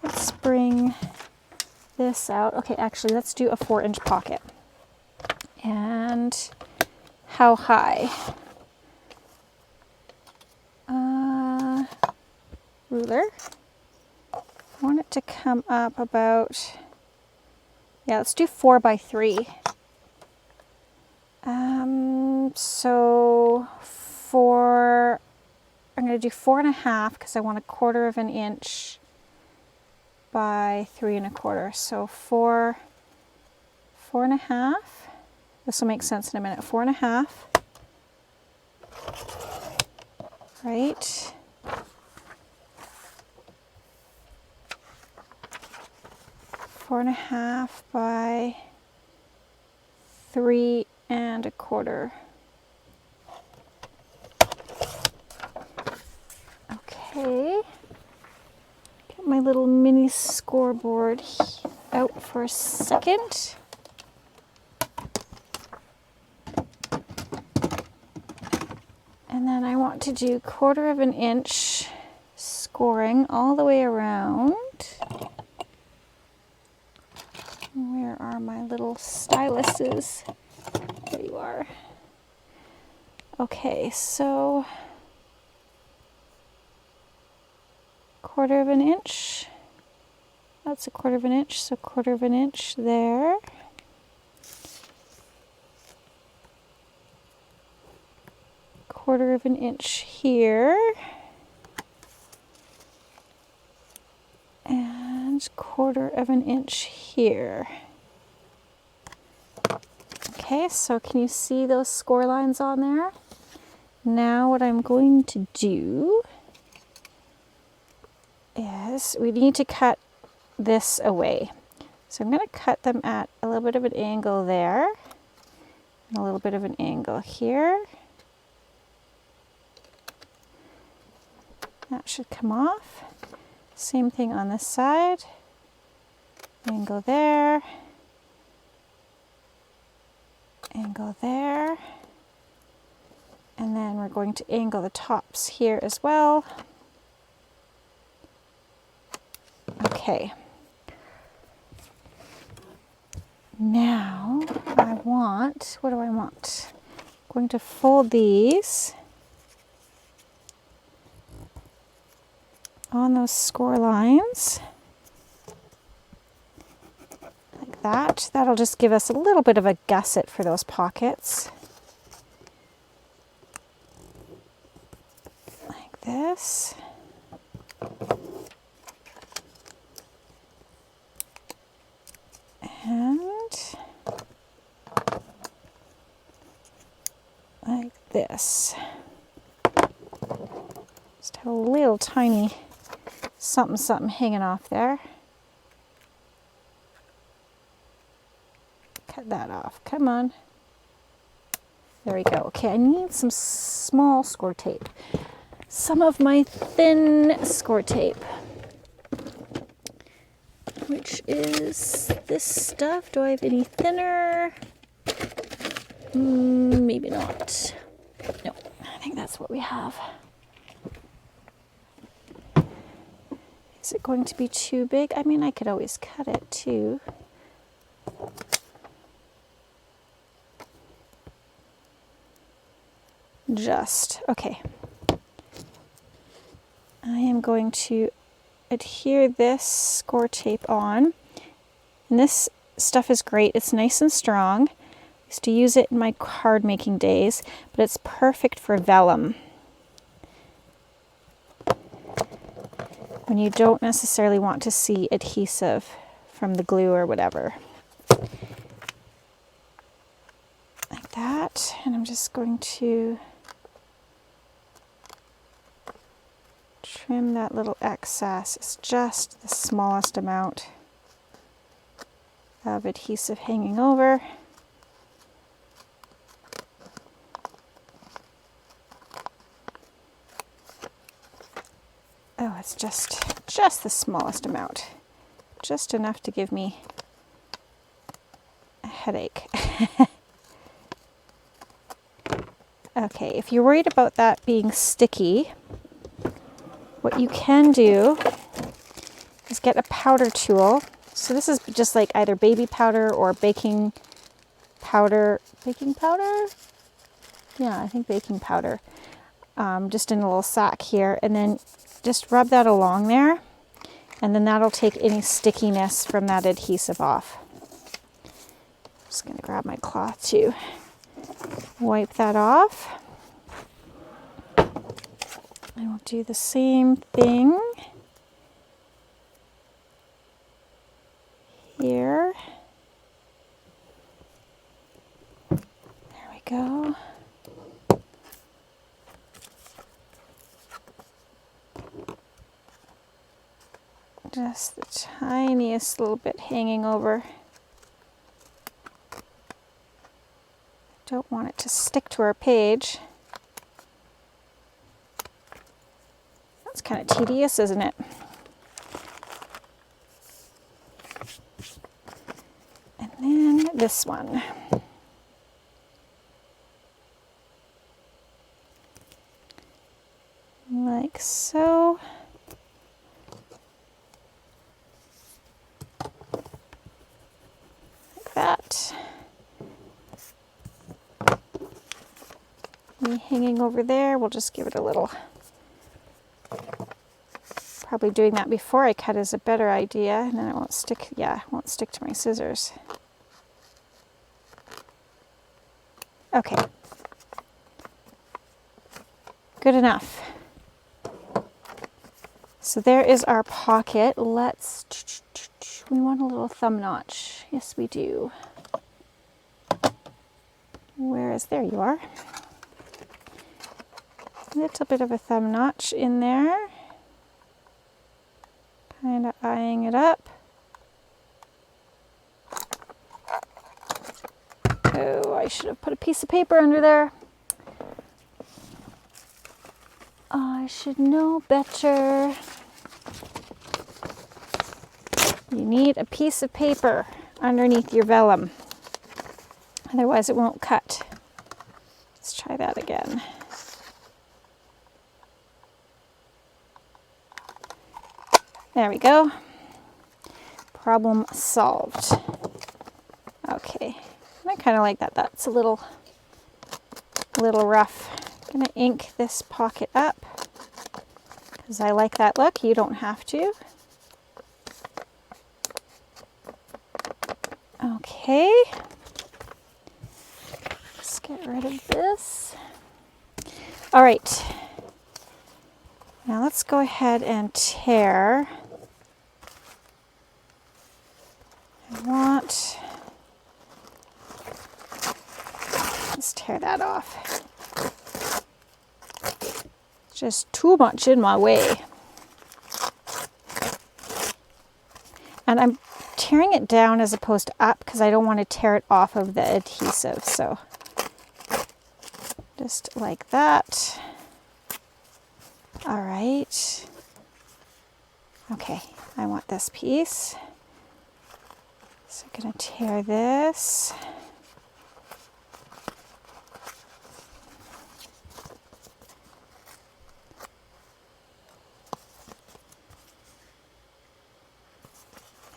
Let's bring this out. Okay, actually, let's do a 4-inch pocket. And how high? Ruler. I want it to come up about, yeah, let's do 4 by 3. So I'm going to do 4.5 because I want 1/4 of an inch by 3 1/4. So 4.5. This will make sense in a minute. 4.5. Right. Four and a half by 3 1/4. Okay. Get my little mini scoreboard out for a second. And then I want to do 1/4 of an inch scoring all the way around. Where are my little styluses? There you are. Okay, so 1/4 of an inch. That's 1/4 of an inch, so 1/4 of an inch there. Quarter of an inch here. And 1/4 of an inch here. Okay, so can you see those score lines on there? Now what I'm going to do is we need to cut this away. So I'm going to cut them at a little bit of an angle there, and a little bit of an angle here. That should come off. Same thing on this side. Angle there. Angle there. And then we're going to angle the tops here as well. Okay. Now I want, what do I want? I'm going to fold these on those score lines like that. That'll just give us a little bit of a gusset for those pockets. Like this. And like this. Just have a little tiny something hanging off there. Cut that off. Come on. There we go. Okay, I need some small score tape. Some of my thin score tape, which is this stuff. Do I have any thinner? Maybe not. No, I think that's what we have. Is it going to be too big? I mean, I could always cut it too. Just, okay. I am going to adhere this score tape on. And this stuff is great. It's nice and strong. I used to use it in my card making days, but it's perfect for vellum. When you don't necessarily want to see adhesive from the glue or whatever. Like that. And I'm just going to trim that little excess. It's just the smallest amount of adhesive hanging over. Oh, it's just the smallest amount. Just enough to give me a headache. Okay, if you're worried about that being sticky, what you can do is get a powder tool. So this is just like either baby powder or baking powder. Baking powder? Yeah, I think baking powder. Just in a little sack here. And then just rub that along there. And then that'll take any stickiness from that adhesive off. I'm just going to grab my cloth to wipe that off. I will do the same thing here. There we go. Just the tiniest little bit hanging over. Don't want it to stick to our page. That's kind of tedious, isn't it? And then this one. Like so. Like that. Me hanging over there, we'll just give it a little. Probably doing that before I cut is a better idea, and then it won't stick. Yeah, it won't stick to my scissors. Okay. Good enough. So there is our pocket. We want a little thumb notch. Yes, we do. Where is, there you are. A little bit of a thumb notch in there. Kind of eyeing it up. Oh, I should have put a piece of paper under there. I should know better. You need a piece of paper underneath your vellum. Otherwise it won't cut. Let's try that again. There we go. Problem solved. Okay, I kind of like that. That's a little rough. I'm gonna ink this pocket up because I like that look. You don't have to. Okay. Let's get rid of this. All right. Now let's go ahead and tear. Let's tear that off. It's just too much in my way. And I'm tearing it down as opposed to up because I don't want to tear it off of the adhesive. So just like that. All right. Okay, I want this piece. So I'm going to tear this.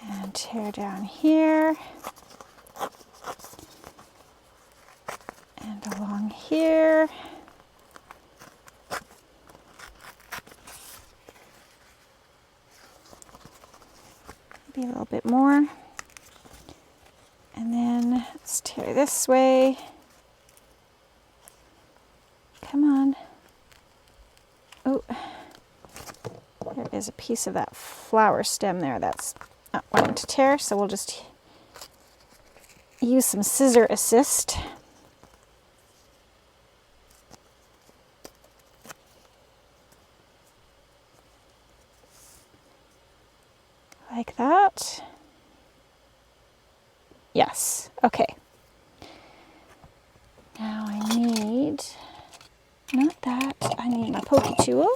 And tear down here. And along here. Maybe a little bit more. And then let's tear this way. Come on. Oh, there is a piece of that flower stem there that's not wanting to tear, so we'll just use some scissor assist. Like that. Yes, okay. Now I need, not that, I need my pokey tool.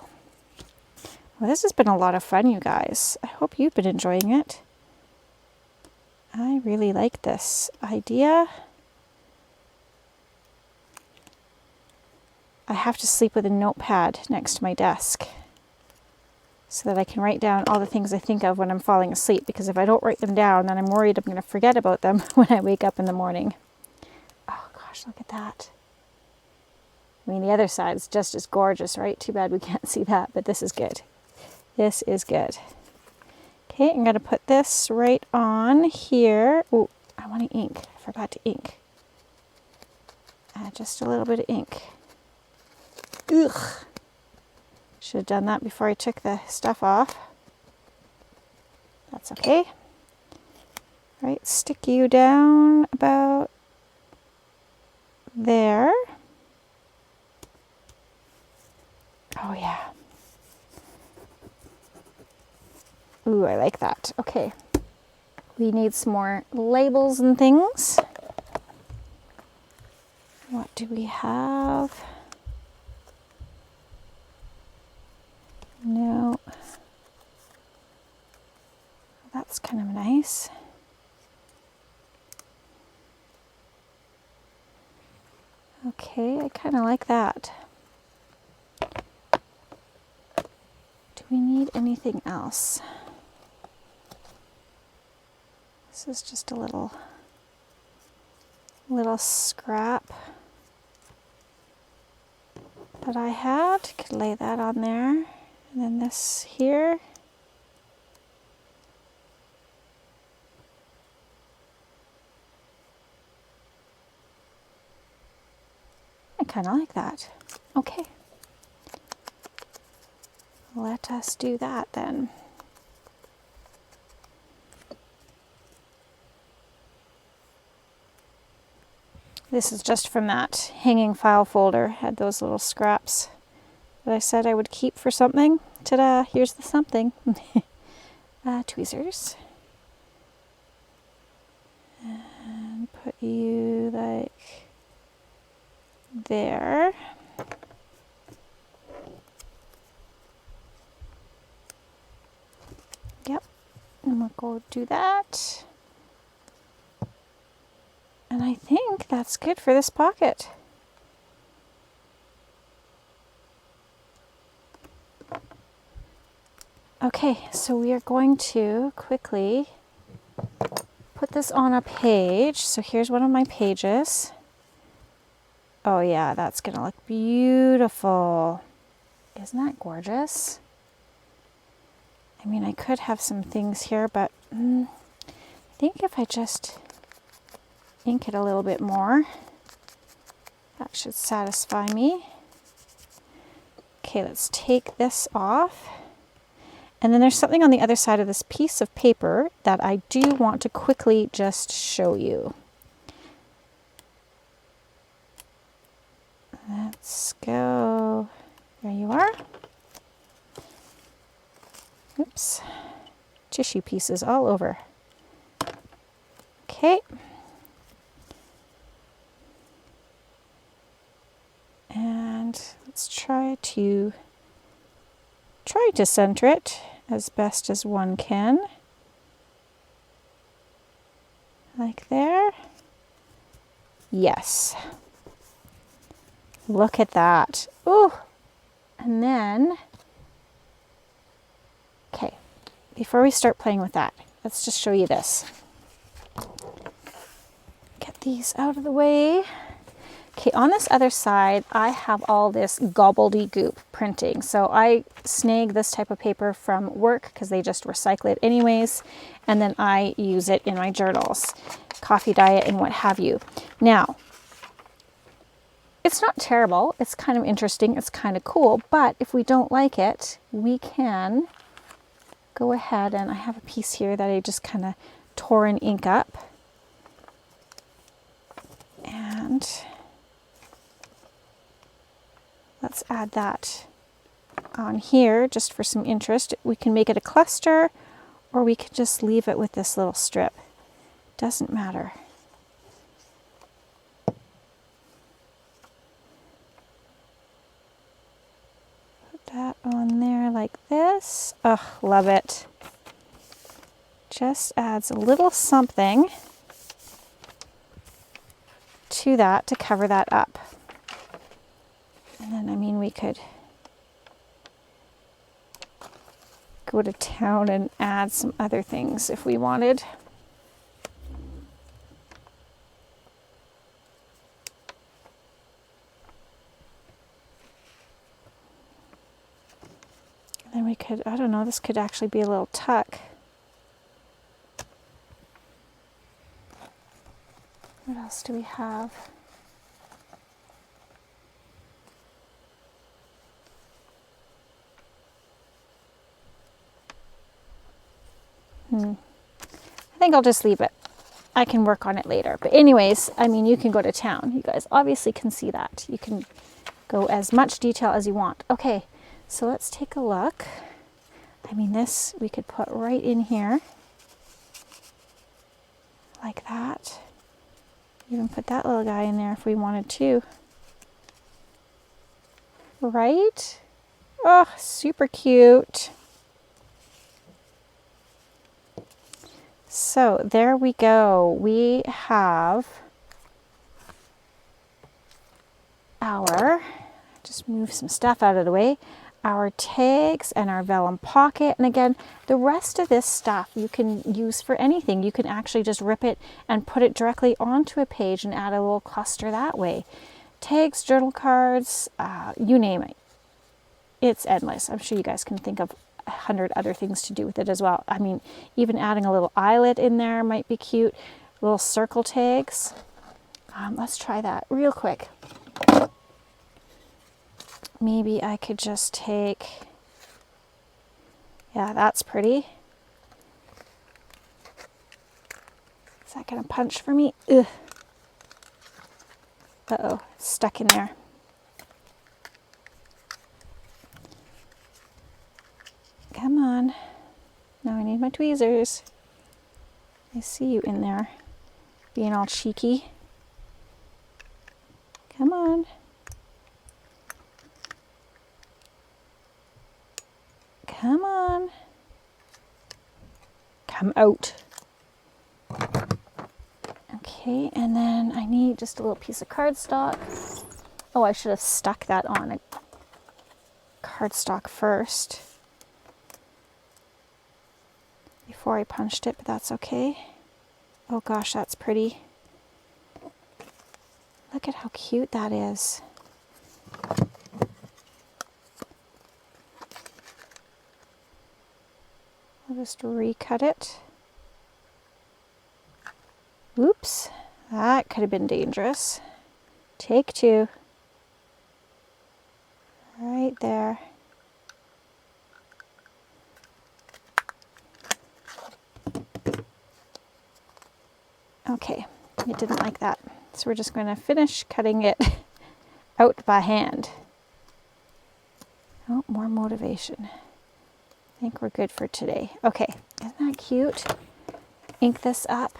Well, this has been a lot of fun, you guys. I hope you've been enjoying it. I really like this idea. I have to sleep with a notepad next to my desk so that I can write down all the things I think of when I'm falling asleep, because if I don't write them down, then I'm worried I'm going to forget about them when I wake up in the morning. Oh gosh, look at that. I mean, the other side is just as gorgeous, right? Too bad we can't see that, but this is good. This is good. Okay, I'm going to put this right on here. Oh, I want to ink. I forgot to ink. Add just a little bit of ink. Ugh. Should have done that before I took the stuff off. That's okay. Right, stick you down about there. Oh yeah. Ooh, I like that. Okay. We need some more labels and things. What do we have? No. That's kind of nice. Okay, I kind of like that. Do we need anything else? This is just a little scrap that I had. Could lay that on there. And then this here. I kind of like that. Okay. Let us do that then. This is just from that hanging file folder. Had those little scraps that I said I would keep for something. Ta-da! Here's the something. Tweezers. And put you like there. Yep. And we'll go do that. And I think that's good for this pocket. Okay, so we are going to quickly put this on a page. So here's one of my pages. Oh yeah, that's gonna look beautiful. Isn't that gorgeous? I mean, I could have some things here, but I think if I just ink it a little bit more, that should satisfy me. Okay, let's take this off. And then there's something on the other side of this piece of paper that I do want to quickly just show you. Let's go. There you are. Oops. Tissue pieces all over. Okay. And let's try to center it as best as one can. Like there. Yes. Look at that. Ooh. And then, okay, before we start playing with that, let's just show you this. Get these out of the way. Okay, on this other side, I have all this gobbledygook printing. So I snag this type of paper from work because they just recycle it anyways. And then I use it in my journals, coffee diet and what have you. Now, it's not terrible. It's kind of interesting. It's kind of cool. But if we don't like it, we can go ahead, and I have a piece here that I just kind of tore and ink up. And let's add that on here just for some interest. We can make it a cluster, or we can just leave it with this little strip. Doesn't matter. Put that on there like this. Oh, love it. Just adds a little something to that to cover that up. And then, I mean, we could go to town and add some other things if we wanted. And then we could, I don't know, this could actually be a little tuck. What else do we have? I think I'll just leave it. I can work on it later. But anyways, I mean, you can go to town. You guys obviously can see that. You can go as much detail as you want. Okay, so let's take a look. I mean, this we could put right in here. Like that. Even put that little guy in there if we wanted to. Right? Oh, super cute. So there we go. We have our, just move some stuff out of the way, our tags and our vellum pocket. And again, the rest of this stuff you can use for anything. You can actually just rip it and put it directly onto a page and add a little cluster that way. Tags, journal cards, you name it. It's endless. I'm sure you guys can think of 100 other things to do with it as well. I mean, even adding a little eyelet in there might be cute. Little circle tags. Let's try that real quick. Maybe I could just take, yeah, that's pretty. Is that gonna punch for me? Ugh. Uh-oh, it's stuck in there. Come on. Now I need my tweezers. I see you in there, being all cheeky. Come on. Come on. Come out. Okay, and then I need just a little piece of cardstock. Oh, I should have stuck that on a cardstock first before I punched it, but that's okay. Oh gosh, that's pretty. Look at how cute that is. I'll just recut it. Oops, that could have been dangerous. Take two. Right there. Okay, it didn't like that. So we're just going to finish cutting it out by hand. Oh, more motivation. I think we're good for today. Okay, isn't that cute? Ink this up.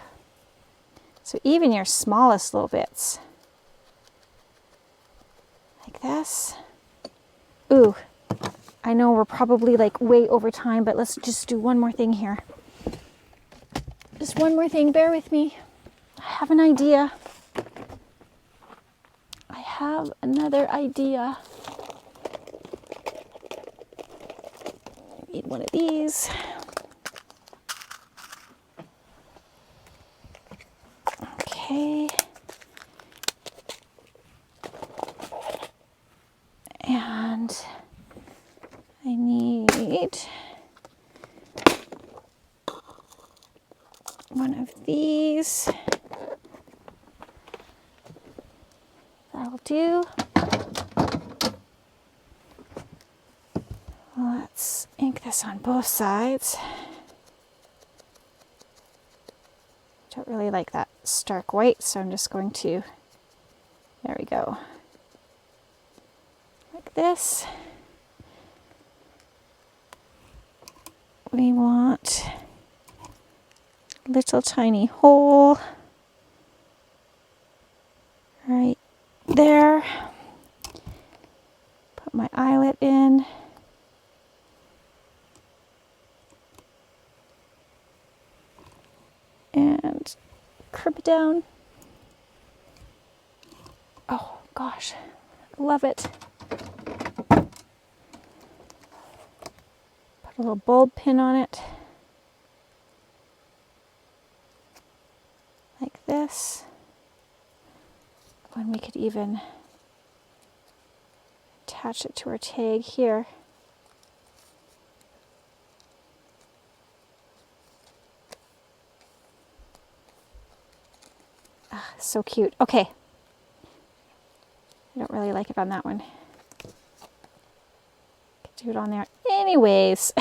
So even your smallest little bits, like this. Ooh, I know we're probably like way over time, but let's just do one more thing here. Just one more thing, bear with me. I have an idea. I have another idea. I need one of these. Okay. And I need one of these. That'll do. Let's ink this on both sides. Don't really like that stark white, so I'm just going to, there we go, like this. We want a little tiny hole right there. Put my eyelet in. And crimp it down. Oh gosh, I love it. Put a little bulb pin on it. Like this. And we could even attach it to our tag here. Ah, so cute. Okay. I don't really like it on that one. Could do it on there. Anyways,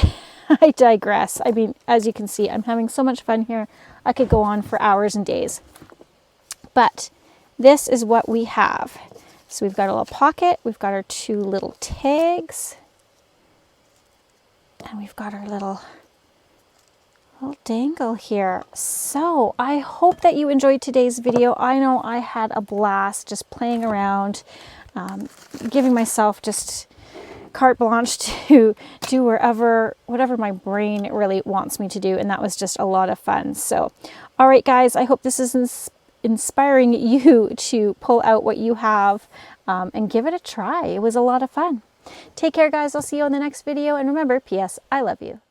I digress. I mean, as you can see, I'm having so much fun here. I could go on for hours and days. But this is what we have. So we've got a little pocket, we've got our 2 little tags, and we've got our little dangle here. So I hope that you enjoyed today's video. I know I had a blast just playing around, giving myself just carte blanche to do whatever my brain really wants me to do, and that was just a lot of fun. So all right guys, I hope this is inspiring you to pull out what you have and give it a try. It was a lot of fun. Take care guys, I'll see you on the next video, and remember, P.S. I love you.